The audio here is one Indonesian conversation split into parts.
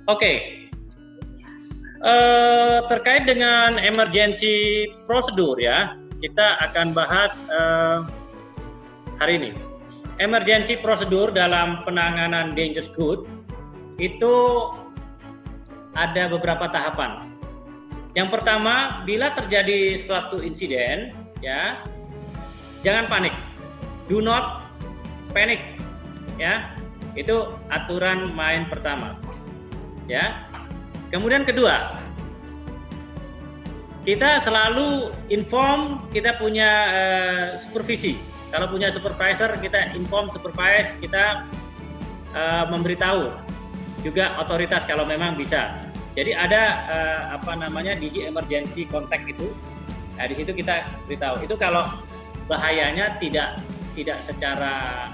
Oke. Terkait dengan emergency prosedur ya, kita akan bahas hari ini. Emergency prosedur dalam penanganan dangerous goods itu ada beberapa tahapan. Yang pertama, bila terjadi suatu insiden, ya, jangan panik. Do not panic, ya. Itu aturan main pertama, ya. Kemudian kedua, kita selalu inform, kita punya supervisi. Kalau punya supervisor, kita inform supervise, kita memberitahu juga otoritas kalau memang bisa. Jadi ada DG emergency contact itu. Nah, di situ kita beritahu. Itu kalau bahayanya tidak secara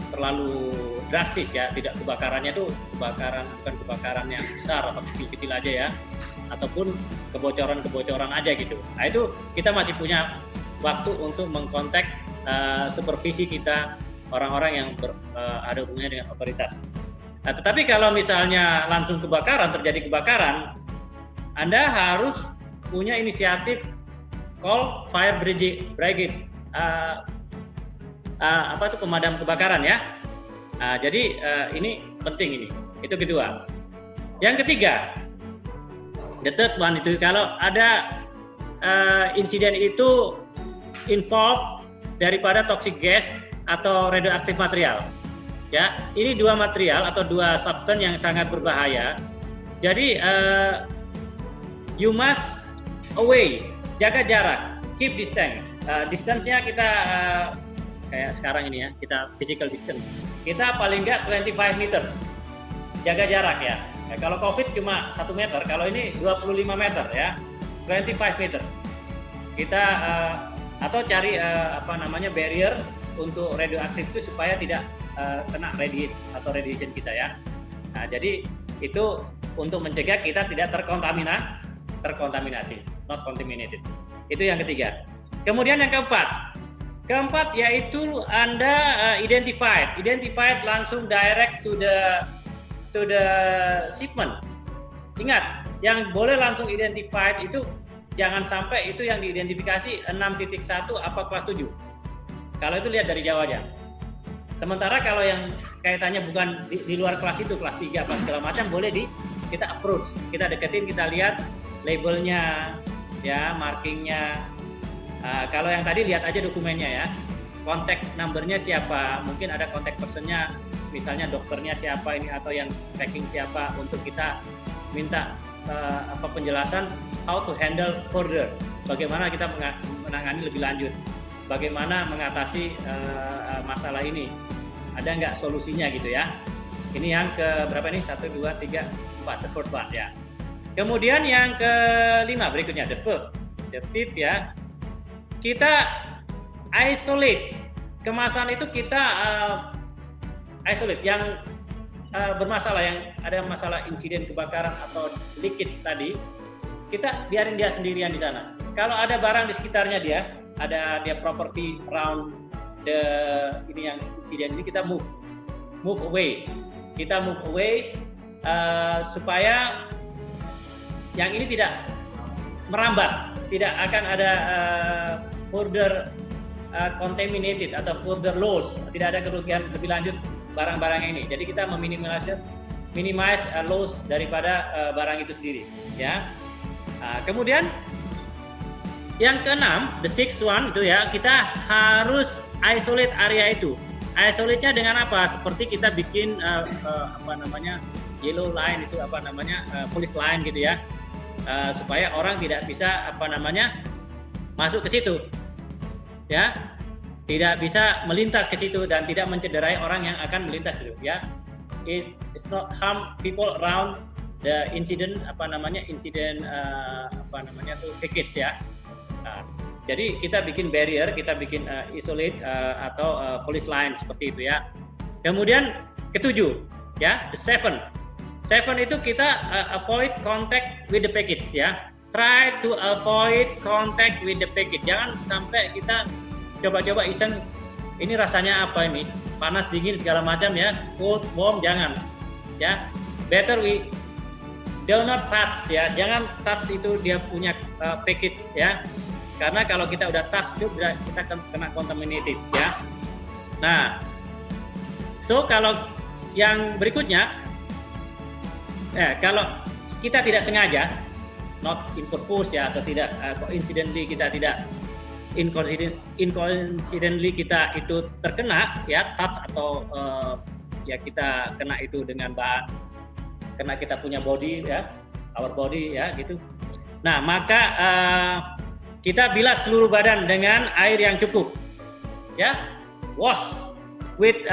terlalu drastis ya, tidak kebakarannya tuh bukan kebakaran yang besar atau kecil-kecil aja ya, ataupun kebocoran aja gitu. Nah, itu kita masih punya waktu untuk mengkontak supervisi kita, orang-orang yang ada hubungannya dengan otoritas. Nah, tetapi kalau misalnya langsung terjadi kebakaran, Anda harus punya inisiatif call fire brigade, pemadam kebakaran ya. Nah, jadi ini penting ini. Itu kedua. Yang ketiga, the third one itu kalau ada insiden itu involve daripada toxic gas atau radioaktif material. Ya, ini dua material atau dua substance yang sangat berbahaya. Jadi you must away, jaga jarak, keep distance. Distance-nya kita kayak sekarang ini ya, kita physical distance. Kita paling nggak 25 meters, jaga jarak ya. Kalau COVID cuma 1 meter, kalau ini 25 meter ya, 25 meters. Kita atau cari barrier untuk radioaktif itu supaya tidak kena radiation kita ya. Nah, jadi itu untuk mencegah kita tidak terkontaminasi, not contaminated. Itu yang ketiga. Kemudian yang keempat yaitu Anda identified langsung direct to the shipment. Ingat, yang boleh langsung identified itu jangan sampai itu yang diidentifikasi 6.1 apa kelas 7. Kalau itu lihat dari Jawa aja. Sementara kalau yang kaitannya bukan di luar kelas itu, kelas 3 apa segala macam, boleh kita approach, kita deketin, kita lihat labelnya, ya, markingnya. Kalau yang tadi lihat aja dokumennya ya, kontak numbernya siapa, mungkin ada kontak personnya, misalnya dokternya siapa ini atau yang tracking siapa, untuk kita minta penjelasan how to handle further, bagaimana kita menangani lebih lanjut, bagaimana mengatasi masalah ini, ada nggak solusinya gitu ya. Ini yang ke berapa nih? 1, 2, 3, 4, the fourth part ya. Kemudian yang kelima berikutnya, the fifth ya, kita isolate. Kemasan itu kita isolate yang bermasalah, yang ada masalah insiden kebakaran atau leakage tadi, kita biarin dia sendirian di sana. Kalau ada barang di sekitarnya dia property around ini yang insiden ini, kita move away. Kita move away supaya yang ini tidak merambat, tidak akan ada further contaminated atau further loss, tidak ada kerugian lebih lanjut barang-barang ini. Jadi kita minimize loss daripada barang itu sendiri, ya. Kemudian yang keenam, the sixth one itu ya, kita harus isolate area itu. Isolate-nya dengan apa? Seperti kita bikin yellow line itu police line gitu ya, supaya orang tidak bisa masuk ke situ, ya, tidak bisa melintas ke situ dan tidak mencederai orang yang akan melintas itu, ya. It's not harm people around the incident package ya. Jadi kita bikin barrier, kita bikin isolate atau police line seperti itu ya. Kemudian ketujuh ya, the seven itu kita avoid contact with the package ya. Try to avoid contact with the package. Jangan sampai kita coba-coba iseng, ini rasanya apa ini, panas dingin segala macam ya, cold warm, jangan ya. better we do not touch ya, jangan touch itu dia punya packet ya, karena kalau kita udah touch itu kita kena contaminated ya. Nah, so kalau yang berikutnya, kalau kita tidak sengaja, not in purpose ya, atau tidak coincidentally kita tidak incoincidentally kita itu terkena ya touch atau ya kita kena itu dengan bahan, karena kita punya body ya, our body ya gitu. Nah maka kita bilas seluruh badan dengan air yang cukup ya, wash with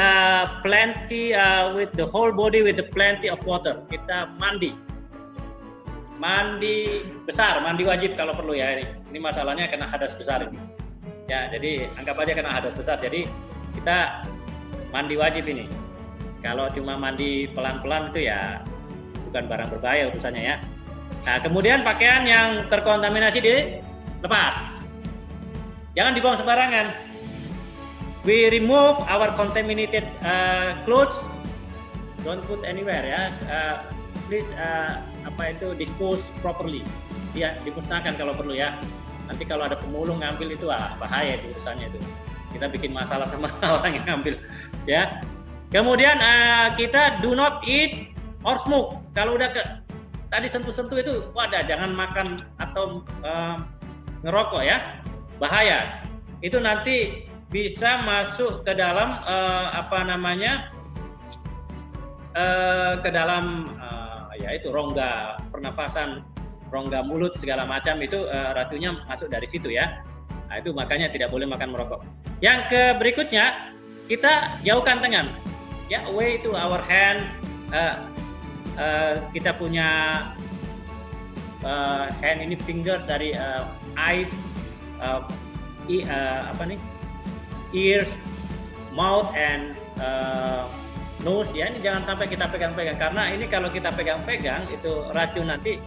plenty with the whole body with the plenty of water. Kita mandi besar, mandi wajib kalau perlu ya. Ini masalahnya kena hadas besar ini. Ya, jadi anggap aja kena hadas besar. Jadi kita mandi wajib ini. Kalau cuma mandi pelan-pelan itu ya bukan barang berbahaya urusannya ya. Nah, kemudian pakaian yang terkontaminasi dilepas. Jangan dibuang sembarangan. We remove our contaminated clothes. Don't put anywhere ya. Please dispose properly. Ya, dimusnahkan kalau perlu ya. Nanti kalau ada pemulung ngambil itu bahaya itu urusannya itu. Kita bikin masalah sama orang yang ngambil ya. Kemudian kita do not eat or smoke. Kalau udah tadi sentuh-sentuh itu wadah, jangan makan atau ngerokok ya. Bahaya. Itu nanti bisa masuk ke dalam ke dalam yaitu rongga pernafasan, rongga mulut segala macam itu racunnya masuk dari situ ya. Nah, itu makanya tidak boleh makan merokok. Yang berikutnya kita jauhkan tangan ya, away to our hand. Kita punya hand ini finger dari eyes, ears, mouth and nose ya. Ini jangan sampai kita pegang-pegang, karena ini kalau kita pegang-pegang itu racun nanti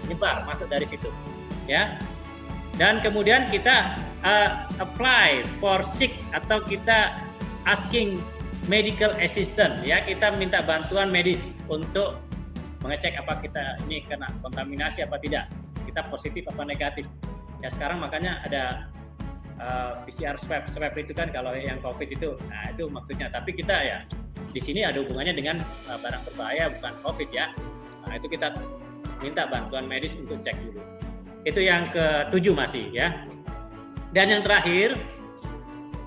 nyebar masuk dari situ ya. Dan kemudian kita apply for sick atau kita asking medical assistant ya, kita minta bantuan medis untuk mengecek apa kita ini kena kontaminasi apa tidak, kita positif apa negatif ya. Sekarang makanya ada PCR swab itu kan kalau yang COVID itu. Nah itu maksudnya, tapi kita ya di sini ada hubungannya dengan barang berbahaya bukan COVID ya. Nah itu kita minta bantuan medis untuk cek dulu. Itu yang ke-7 masih ya. Dan yang terakhir,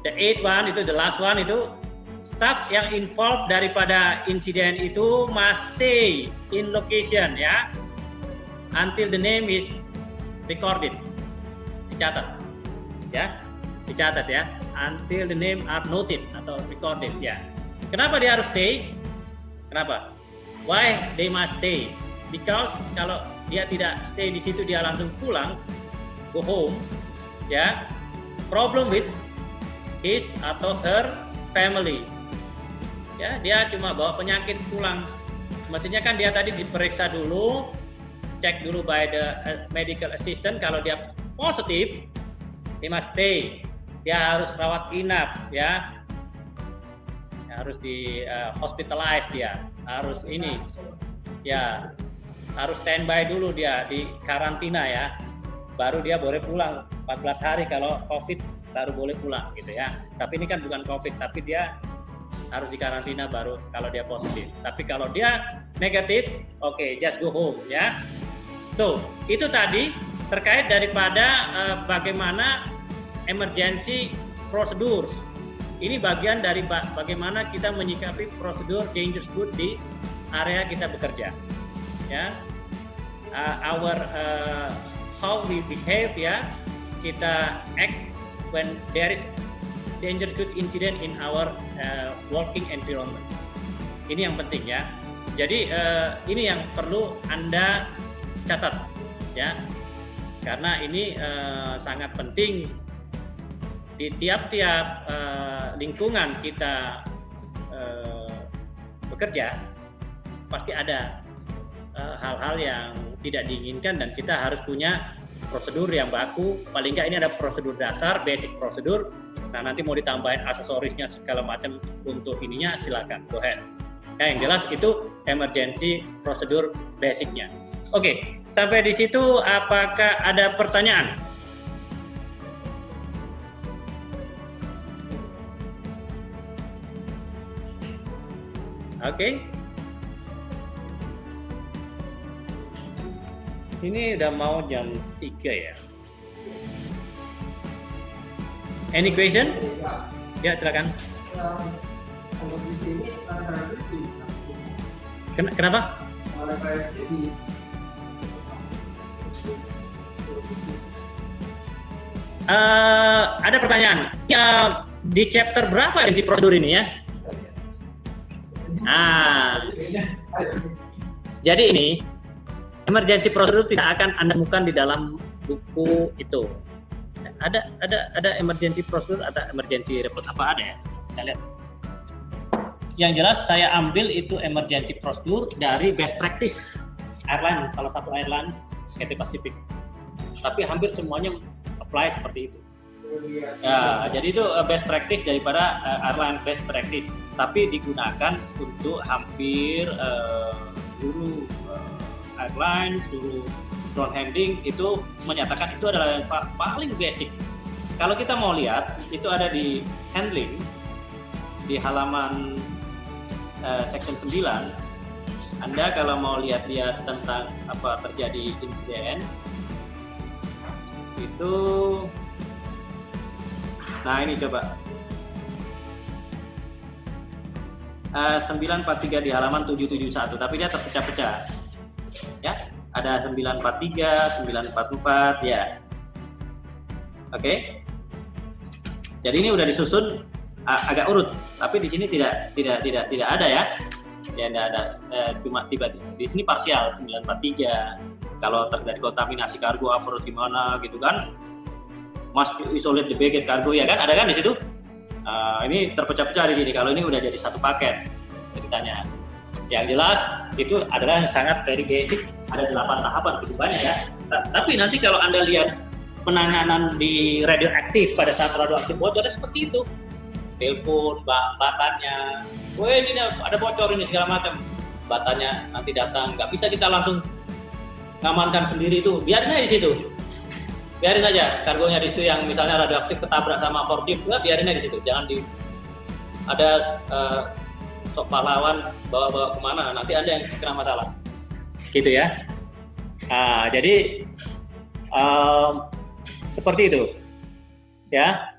the 8th one itu the last one itu, staff yang involved daripada insiden itu must stay in location ya until the name is recorded. Dicatat ya, until the name are noted atau recorded ya. Kenapa dia harus stay? Kenapa? Why they must stay? Because kalau dia tidak stay di situ, dia langsung pulang, go home ya, problem with his atau her family ya. Dia cuma bawa penyakit pulang, mestinya kan dia tadi diperiksa dulu, cek dulu by the medical assistant. Kalau dia positif, dia must stay, dia harus rawat inap ya, harus di hospitalize, dia harus ini ya, harus standby dulu, dia di karantina ya, baru dia boleh pulang 14 hari. Kalau COVID baru boleh pulang gitu ya. Tapi ini kan bukan COVID, tapi dia harus di karantina baru kalau dia positif. Tapi kalau dia negatif, oke, just go home ya. So itu tadi terkait daripada bagaimana emergency prosedur. Ini bagian dari bagaimana kita menyikapi prosedur dangerous good di area kita bekerja ya. Our how we behave ya, kita act when there is dangerous good incident in our working environment. Ini yang penting ya. Jadi ini yang perlu Anda catat ya, karena ini sangat penting di tiap-tiap lingkungan kita bekerja. Pasti ada hal-hal yang tidak diinginkan dan kita harus punya prosedur yang baku. Paling nggak ini ada prosedur dasar, basic prosedur. Nah nanti mau ditambahin aksesorisnya segala macam untuk ininya, silakan, go ahead. Ya, yang jelas itu emergency prosedur basicnya. Oke, sampai di situ apakah ada pertanyaan? Oke. Ini udah mau jam 3 ya. Any question? Ya, silakan. Kenapa? Ada pertanyaan. Ya, di chapter berapa emergency prosedur ini ya? Jadi ini emergency prosedur tidak akan Anda temukan di dalam buku itu. Ada emergency prosedur atau emergency report apa ada ya? Saya lihat. Yang jelas saya ambil itu emergency prosedur dari best practice airline, salah satu airline Cathay Pacific. Tapi hampir semuanya apply seperti itu. Ya, jadi itu best practice daripada airline best practice, tapi digunakan untuk hampir seluruh airline, seluruh ground handling itu menyatakan itu adalah yang paling basic. Kalau kita mau lihat, itu ada di handling di halaman section 9. Anda kalau mau lihat-lihat tentang apa terjadi insiden itu, nah ini coba 943 di halaman 771, tapi dia terpecah-pecah ya, ada 943, 944 ya. Oke. Jadi ini udah disusun agak urut, tapi di sini tidak ada ya. Ya tidak ada, cuma tiba-tiba di sini parsial 943. Kalau terjadi kontaminasi kargo apa harus gimana gitu kan? Must isolate the baggage cargo ya kan? Ada kan di situ? Ini terpecah-pecah di sini. Kalau ini udah jadi satu paket ceritanya. Yang jelas itu adalah yang sangat very basic. Ada 8 tahapan, cukup banyak ya. Tapi nanti kalau Anda lihat penanganan di radioaktif pada saat radioaktif bocor seperti itu. Telepon batanya, wah ini ada bocor ini segala macam, batanya nanti datang, nggak bisa kita langsung ngamankan sendiri itu, biarin aja di situ, biarin aja kargonya di situ yang misalnya radioaktif ketabrak sama forklift, biarin aja di situ, jangan ada sok pahlawan bawa kemana, nanti Anda yang kena masalah, gitu ya. Jadi seperti itu, ya.